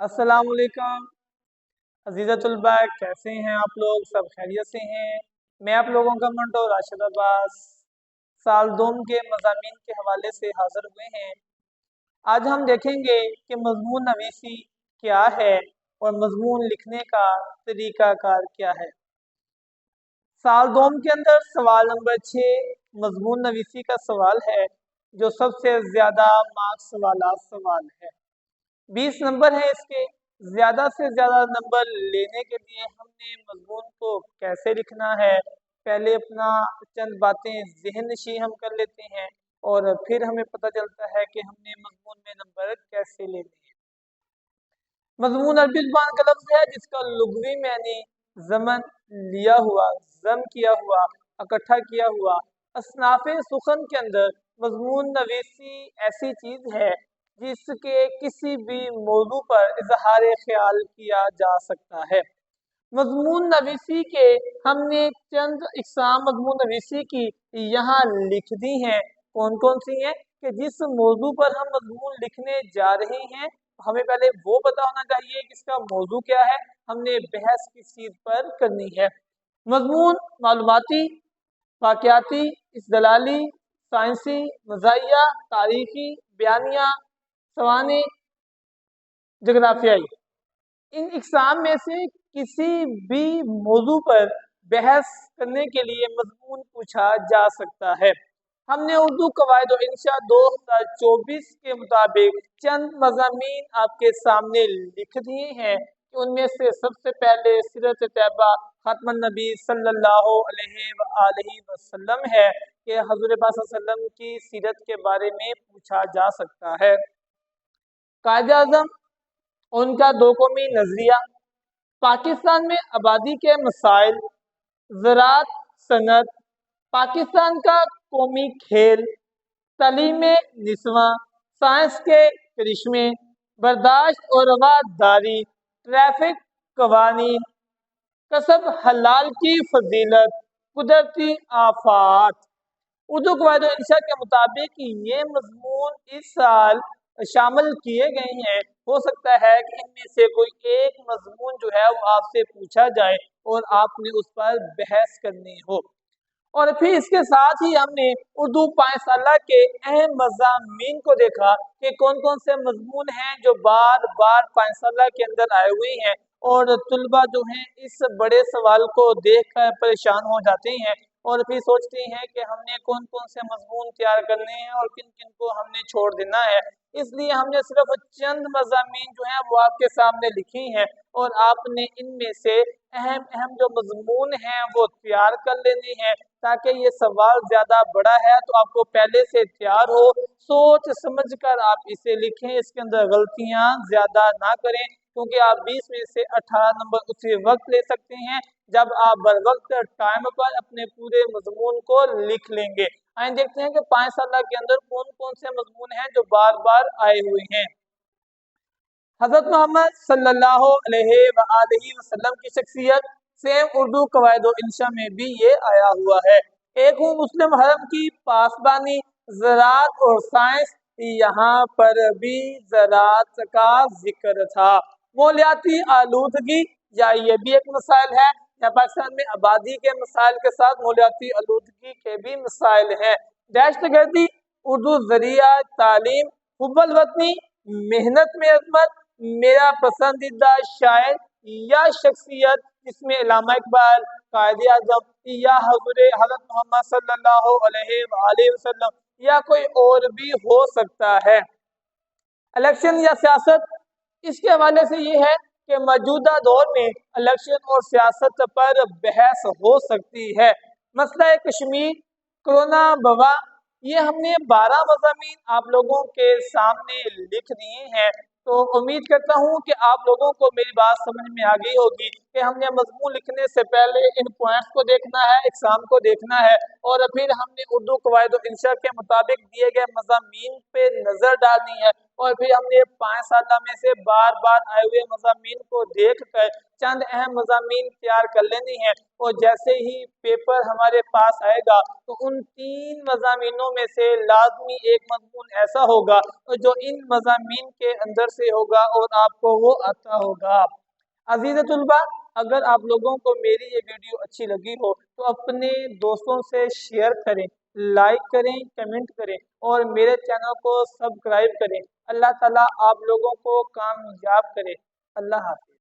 अस्सलाम वालेकुम अजीज़ा तलबा, कैसे हैं आप लोग? सब खैरियत से हैं? मैं आप लोगों का मंटो राशिद अब्बास साल दोम के मज़ामीन के हवाले से हाज़िर हुए हैं। आज हम देखेंगे कि मज़मून नवीसी क्या है और मज़मून लिखने का तरीक़ाकार क्या है। साल दोम के अंदर सवाल नंबर 6 मज़मून नवीसी का सवाल है, जो सबसे ज़्यादा मार्क्स वाला सवाल है। 20 नंबर है इसके। ज़्यादा से ज़्यादा नंबर लेने के लिए हमने मज़मून को कैसे लिखना है, पहले अपना चंद बातें ज़हन नशी हम कर लेते हैं और फिर हमें पता चलता है कि हमने मज़मून में नंबर कैसे लेने हैं। मज़मून अरबी ज़ुबान का लफ्ज़ है जिसका लुग़वी मैंने ज़मन लिया हुआ, ज़म किया हुआ, इकट्ठा किया हुआ। असनाफ़े सुखन के अंदर मज़मून नवीसी ऐसी चीज़ है जिसके किसी भी मौजू पर इजहार ख्याल किया जा सकता है। मज़मून नवीसी के हमने चंद इकसाम मज़मून नवीसी की यहाँ लिख दी हैं। कौन कौन सी हैं? कि जिस मौजू पर हम मज़मून लिखने जा रहे हैं हमें पहले वो पता होना चाहिए कि इसका मौजू क्या है, हमने बहस किस चीज़ पर करनी है। मज़मून मालूमाती, वाक़याती, इस्तिलाही, साइंसी, मज़ाहिया, तारीख़ी, बयानिया, सवाने, जोग्राफियाई। इन इकसाम में से किसी भी मौजू पर बहस करने के लिए मज़मून पूछा जा सकता है। हमने उर्दू कवायद और इंशा 2024 के मुताबिक चंद मज़ामीन आपके सामने लिख दिए हैं कि उनमें से सबसे पहले सीरत तैयबा ख़ातमुन नबी सल्लल्लाहु अलैहि वसल्लम है कि हज़रत पाक सल्लल्लाहु अलैहि वसल्लम की सीरत के बारे में पूछा जा सकता है। कायद-ए-आज़म उनका दो कौमी नज़रिया, पाकिस्तान में आबादी के मसाइल, ज़राअत, सनत, पाकिस्तान का कौमी खेल, तालीम निस्वां, साइंस के करिश्मे, बर्दाश्त और रवादारी, ट्रैफिक कवानीन, कसब हलाल की फजीलत, कुदरती आफात। उर्दू कवायद और इंशा के मुताबिक ये मज़मून इस साल शामिल किए गए हैं। हो सकता है कि इनमें से कोई एक मज़मून जो है वो आपसे पूछा जाए और आपने उस पर बहस करनी हो। और फिर इसके साथ ही हमने उर्दू पाठशाला के अहम मज़ामीन को देखा कि कौन कौन से मज़मून हैं जो बार बार पाठशाला के अंदर आए हुए हैं और तुलबा जो हैं इस बड़े सवाल को देख कर परेशान हो जाते हैं और फिर सोचते हैं कि हमने कौन कौन से मज़मून तैयार करने हैं और किन किन को हमने छोड़ देना है। इसलिए हमने सिर्फ चंद मज़ामीन जो हैं वो आपके सामने लिखी हैं और आपने इनमें से अहम अहम जो मज़मून हैं वो तैयार कर लेने हैं ताकि ये सवाल ज़्यादा बड़ा है तो आपको पहले से तैयार हो, सोच समझ कर आप इसे लिखें, इसके अंदर गलतियाँ ज़्यादा ना करें क्योंकि आप 20 में से 18 नंबर उसी वक्त ले सकते हैं जब आप बर वक्त टाइम पर अपने पूरे मज़मून को लिख लेंगे। आइए देखते हैं कि पाठशाला के अंदर कौन कौन से मज़मून हैं जो बार बार आए हुए हैं। हज़रत मोहम्मद सल्लल्लाहु अलैहि वसल्लम की शख्सियत सेम उर्दू कवायद और इंशा में भी ये आया हुआ है। एक हूँ मुस्लिम हरम की पासबानी, ज़राअत और साइंस, यहाँ पर भी ज़राअत का जिक्र था। मौलियाती आलूदगी, या ये भी एक मसाइल है या पाकिस्तान में आबादी के मसाइल के साथ मौलियाती आलूदगी के भी मसाइल हैं। दहशतगर्दी, उर्दू ज़रिया तालीम, हुब्बुल वतनी, मेहनत में अज़मत, मेरा पसंदीदा शायर या शख्सियत जिसमें इल्लामा इकबाल, कायद-ए-आज़म या हज़रत मोहम्मद सल्लल्लाहु अलैहि वसल्लम या कोई और भी हो सकता है। इलेक्शन या सियासत, इसके हवाले से ये है कि मौजूदा दौर में इलेक्शन और सियासत पर बहस हो सकती है। मसला कश्मीर, कोरोना वबा, ये हमने 12 मज़ामीन आप लोगों के सामने लिख दिए हैं। तो उम्मीद करता हूँ कि आप लोगों को मेरी बात समझ में आ गई होगी कि हमने मज़मून लिखने से पहले इन पॉइंट्स को देखना है, एग्जाम को देखना है और फिर हमने उर्दू कवायद और इंशा के मुताबिक दिए गए मज़ामीन पे नज़र डालनी है और फिर हमने पाठशाला में से बार बार आए हुए मज़ामीन को देख कर چند اہم مضامین تیار کر لینے ہیں، اور جیسے ہی پیپر ہمارے پاس آئے گا تو ان 3 مضامینوں میں سے لازمی ایک مضمون ایسا ہوگا جو ان مضامین کے اندر سے ہوگا اور آپ کو وہ آتا ہوگا۔ عزیز طلباء، اگر آپ لوگوں کو میری یہ ویڈیو اچھی لگی ہو تو اپنے دوستوں سے شیئر کریں، لائک کریں، کمنٹ کریں اور میرے چینل کو سبسکرائب کریں۔ اللہ تعالیٰ آپ لوگوں کو کامیاب کرے۔ اللہ حافظ۔